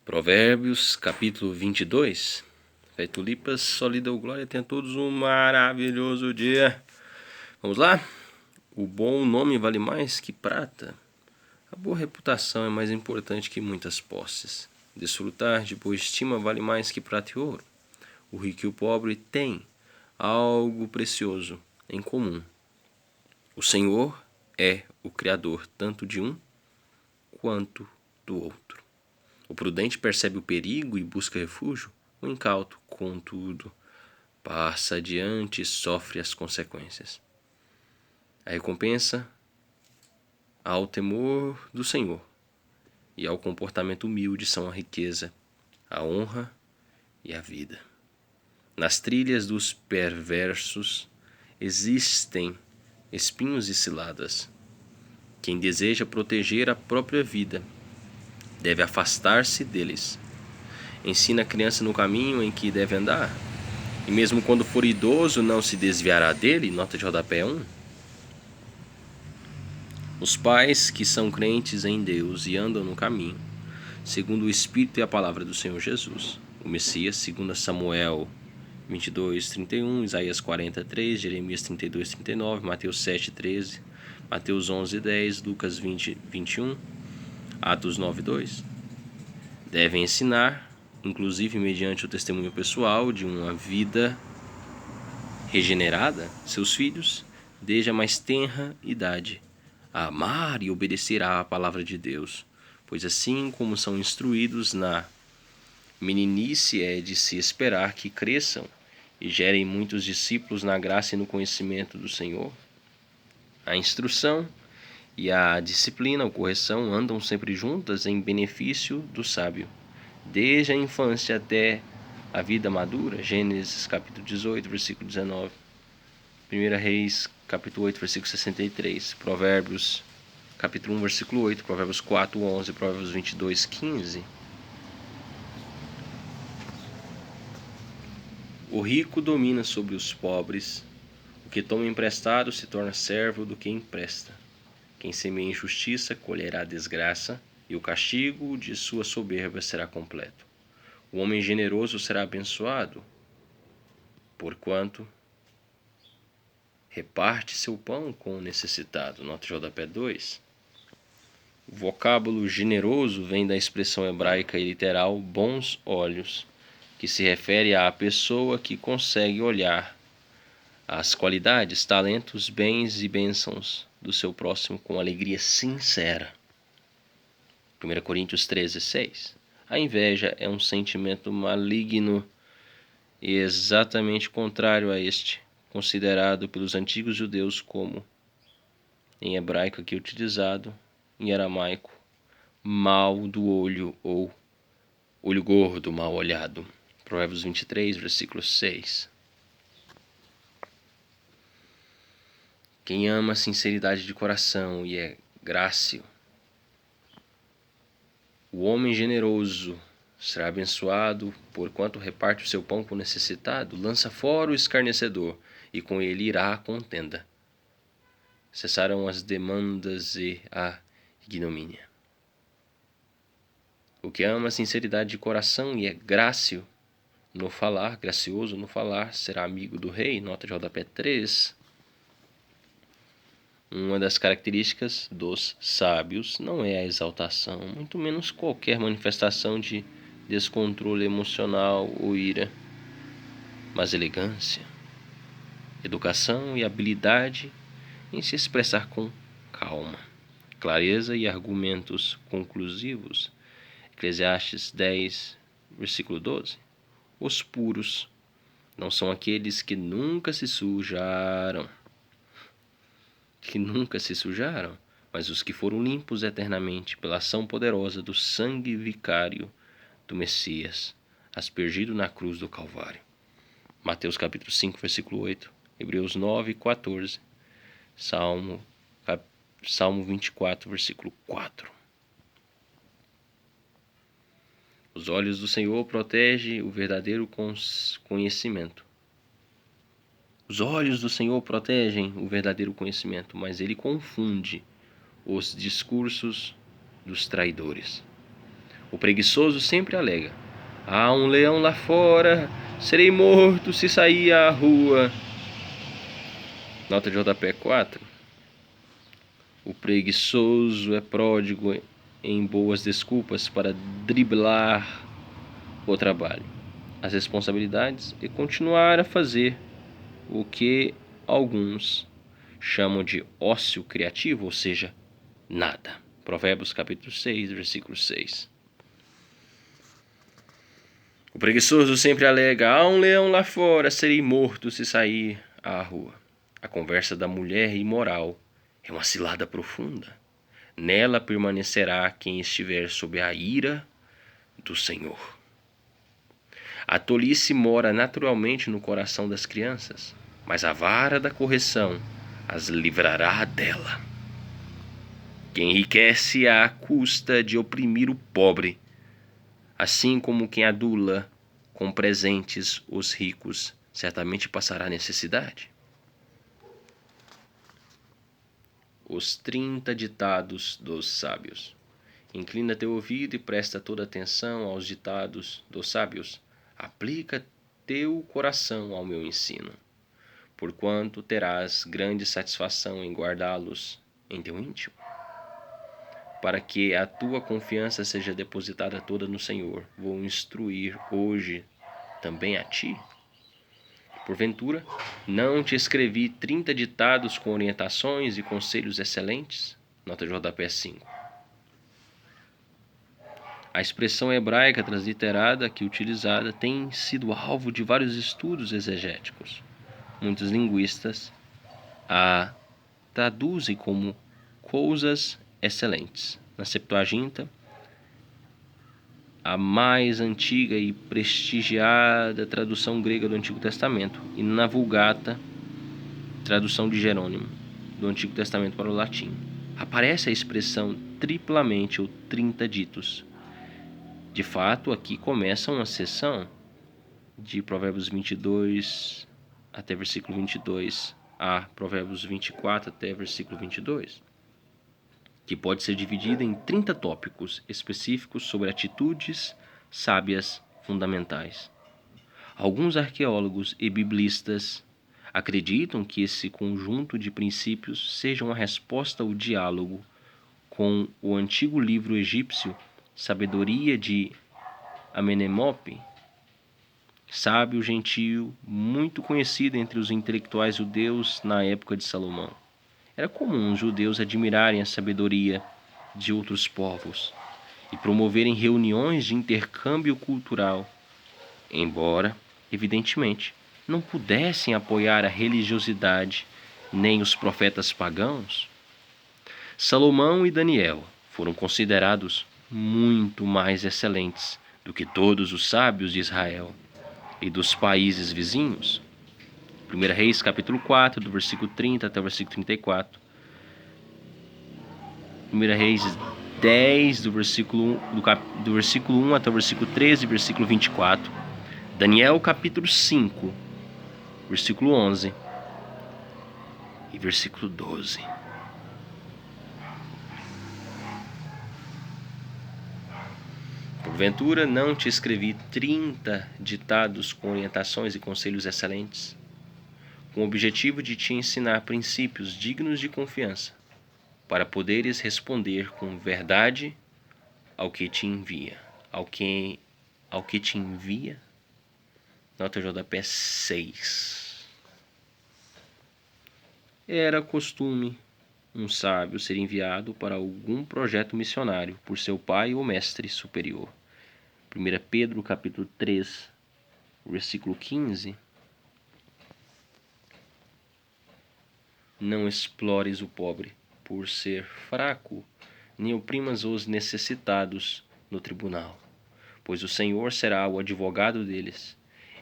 Provérbios, capítulo 22. Fé e tulipas, sólida ou glória, tenha todos um maravilhoso dia. Vamos lá? O bom nome vale mais que prata. A boa reputação é mais importante que muitas posses. Desfrutar de boa estima vale mais que prata e ouro. O rico e o pobre têm algo precioso em comum. O Senhor é o Criador tanto de um quanto do outro. O prudente percebe o perigo e busca refúgio. O incauto, contudo, passa adiante e sofre as consequências. A recompensa ao temor do Senhor e ao comportamento humilde são a riqueza, a honra e a vida. Nas trilhas dos perversos existem espinhos e ciladas. Quem deseja proteger a própria vida deve afastar-se deles. Ensina a criança no caminho em que deve andar, e mesmo quando for idoso não se desviará dele. Nota de rodapé 1. Os pais que são crentes em Deus e andam no caminho, segundo o Espírito e a palavra do Senhor Jesus, o Messias, segundo Samuel 22:31, Isaías 40:3, Jeremias 32:39, Mateus 7:13, Mateus 11:10, Lucas 20:21, Atos 9:2, devem ensinar, inclusive mediante o testemunho pessoal de uma vida regenerada, seus filhos, desde a mais tenra idade, a amar e obedecer à palavra de Deus, pois assim como são instruídos na meninice, é de se esperar que cresçam e gerem muitos discípulos na graça e no conhecimento do Senhor. A instrução e a disciplina ou correção andam sempre juntas em benefício do sábio, desde a infância até a vida madura. Gênesis capítulo 18, versículo 19. 1 Reis capítulo 8, versículo 63. Provérbios capítulo 1, versículo 8. Provérbios 4, 11. Provérbios 22, 15. O rico domina sobre os pobres. O que toma emprestado se torna servo do que empresta. Quem semeia injustiça colherá desgraça, e o castigo de sua soberba será completo. O homem generoso será abençoado, porquanto reparte seu pão com o necessitado. Nota de rodapé 2. O vocábulo generoso vem da expressão hebraica e literal bons olhos, que se refere à pessoa que consegue olhar as qualidades, talentos, bens e bênçãos do seu próximo com alegria sincera. 1 Coríntios 13:6. A inveja é um sentimento maligno e exatamente contrário a este, considerado pelos antigos judeus como, em hebraico aqui utilizado, em aramaico, mal do olho ou olho gordo, mal olhado. Provérbios 23, versículo 6. Quem ama a sinceridade de coração e é grácil, o homem generoso será abençoado, porquanto reparte o seu pão com o necessitado, lança fora o escarnecedor, e com ele irá a contenda. Cessarão as demandas e a ignomínia. O que ama a sinceridade de coração e é grácil no falar, gracioso no falar, será amigo do rei. Nota de rodapé 3. Uma das características dos sábios não é a exaltação, muito menos qualquer manifestação de descontrole emocional ou ira, mas elegância, educação e habilidade em se expressar com calma, clareza e argumentos conclusivos. Eclesiastes 10, versículo 12. Os puros não são aqueles que nunca se sujaram, mas os que foram limpos eternamente pela ação poderosa do sangue vicário do Messias, aspergido na cruz do Calvário. Mateus capítulo 5, versículo 8, Hebreus 9, 14, Salmo 24, versículo 4. Os olhos do Senhor protegem o verdadeiro conhecimento. Os olhos do Senhor protegem o verdadeiro conhecimento, mas ele confunde os discursos dos traidores. O preguiçoso sempre alega: há um leão lá fora, serei morto se sair à rua. Nota de rodapé 4. O preguiçoso é pródigo em boas desculpas para driblar o trabalho, as responsabilidades e continuar a fazer o que alguns chamam de ócio criativo, ou seja, nada. Provérbios capítulo 6, versículo 6. O preguiçoso sempre alega: há um leão lá fora, serei morto se sair à rua. A conversa da mulher imoral é uma cilada profunda. Nela permanecerá quem estiver sob a ira do Senhor. A tolice mora naturalmente no coração das crianças, mas a vara da correção as livrará dela. Quem enriquece à custa de oprimir o pobre, assim como quem adula com presentes os ricos, certamente passará necessidade. Os 30 ditados dos sábios. Inclina teu ouvido e presta toda atenção aos ditados dos sábios. Aplica teu coração ao meu ensino, porquanto terás grande satisfação em guardá-los em teu íntimo. Para que a tua confiança seja depositada toda no Senhor, vou instruir hoje também a ti. Porventura, não te escrevi 30 ditados com orientações e conselhos excelentes? Nota de rodapé 5. A expressão hebraica transliterada aqui utilizada tem sido alvo de vários estudos exegéticos. Muitos linguistas a traduzem como coisas excelentes. Na Septuaginta, a mais antiga e prestigiada tradução grega do Antigo Testamento, e na Vulgata, tradução de Jerônimo, do Antigo Testamento para o latim, aparece a expressão triplamente ou 30 ditos. De fato, aqui começa uma sessão de Provérbios 22 até versículo 22 a Provérbios 24 até versículo 22, que pode ser dividida em 30 tópicos específicos sobre atitudes sábias fundamentais. Alguns arqueólogos e biblistas acreditam que esse conjunto de princípios seja uma resposta ao diálogo com o antigo livro egípcio Sabedoria de Amenemope, sábio gentio muito conhecido entre os intelectuais judeus na época de Salomão. Era comum os judeus admirarem a sabedoria de outros povos e promoverem reuniões de intercâmbio cultural, embora, evidentemente, não pudessem apoiar a religiosidade nem os profetas pagãos. Salomão e Daniel foram considerados muito mais excelentes do que todos os sábios de Israel e dos países vizinhos. 1 Reis capítulo 4, do versículo 30 até o versículo 34. 1 Reis 10, do versículo 1 até o versículo 13, versículo 24. Daniel capítulo 5, versículo 11 e versículo 12. Porventura não te escrevi 30 ditados com orientações e conselhos excelentes, com o objetivo de te ensinar princípios dignos de confiança, para poderes responder com verdade ao que te envia. Ao que te envia? Nota de rodapé 6. Era costume um sábio ser enviado para algum projeto missionário por seu pai ou mestre superior. 1 Pedro capítulo 3, versículo 15. Não explores o pobre por ser fraco, nem oprimas os necessitados no tribunal, pois o Senhor será o advogado deles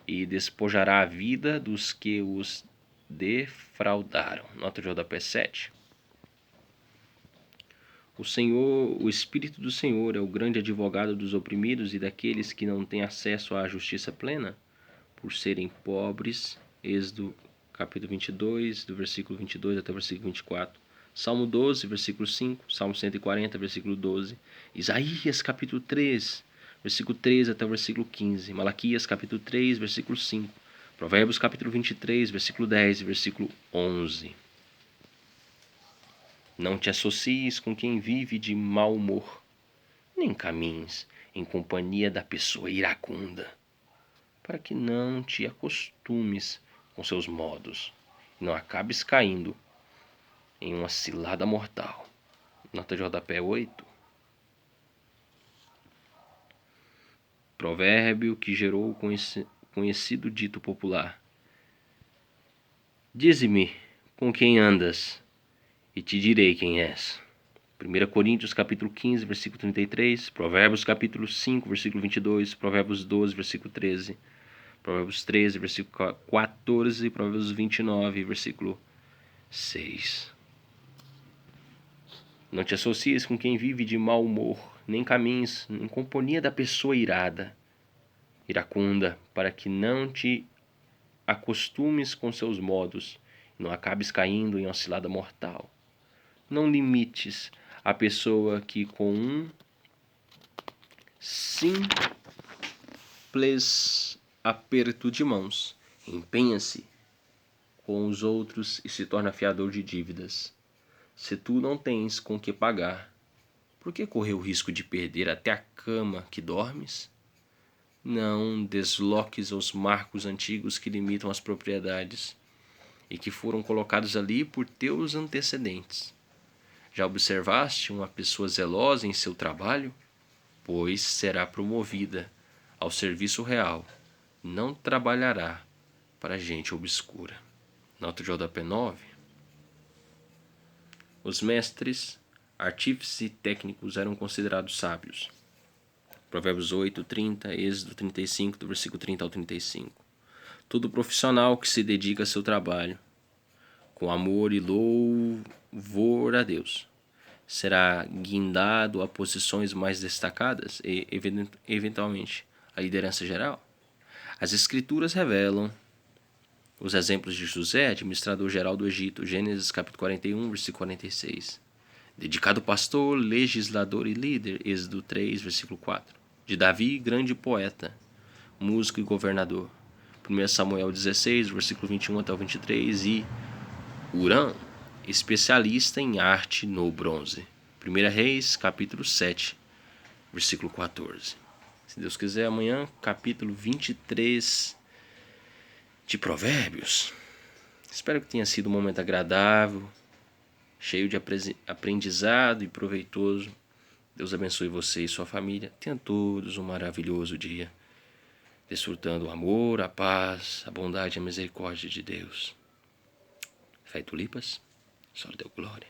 e despojará a vida dos que os defraudaram. Nota de rodapé 7. O Espírito do Senhor é o grande advogado dos oprimidos e daqueles que não têm acesso à justiça plena, por serem pobres. Êxodo capítulo 22, do versículo 22 até o versículo 24. Salmo 12, versículo 5, Salmo 140, versículo 12, Isaías, capítulo 3, versículo 13 até o versículo 15, Malaquias, capítulo 3, versículo 5, Provérbios, capítulo 23, versículo 10 e versículo 11. Não te associes com quem vive de mau humor, nem caminhes em companhia da pessoa iracunda, para que não te acostumes com seus modos e não acabes caindo em uma cilada mortal. Nota de rodapé 8. Provérbio que gerou o conhecido dito popular: dize-me com quem andas, e te direi quem és. 1 Coríntios capítulo 15, versículo 33, Provérbios capítulo 5, versículo 22, Provérbios 12, versículo 13, Provérbios 13, versículo 14, Provérbios 29, versículo 6. Não te associes com quem vive de mau humor, nem caminhes em companhia da pessoa iracunda, para que não te acostumes com seus modos e não acabes caindo em uma cilada mortal. Não limites a pessoa que com um simples aperto de mãos empenha-se com os outros e se torna fiador de dívidas. Se tu não tens com que pagar, por que correr o risco de perder até a cama que dormes? Não desloques os marcos antigos que limitam as propriedades e que foram colocados ali por teus antecedentes. Já observaste uma pessoa zelosa em seu trabalho? Pois será promovida ao serviço real, não trabalhará para gente obscura. Nota de rodapé 9. Os mestres, artífices e técnicos eram considerados sábios. Provérbios 8, 30, Êxodo 35, do versículo 30 ao 35. Todo profissional que se dedica a seu trabalho, com amor e louvor a Deus, será guindado a posições mais destacadas e, eventualmente, a liderança geral. As Escrituras revelam os exemplos de José, administrador geral do Egito, Gênesis capítulo 41, versículo 46. Dedicado pastor, legislador e líder, Êxodo 3, versículo 4. De Davi, grande poeta, músico e governador, 1 Samuel 16, versículo 21 até o 23. E Hurã, especialista em arte no bronze, 1 Reis, capítulo 7, versículo 14. Se Deus quiser, amanhã, capítulo 23 de Provérbios. Espero que tenha sido um momento agradável, cheio de aprendizado e proveitoso. Deus abençoe você e sua família. Tenham todos um maravilhoso dia, desfrutando o amor, a paz, a bondade e a misericórdia de Deus. Fé e tulipas, só lhe deu glória.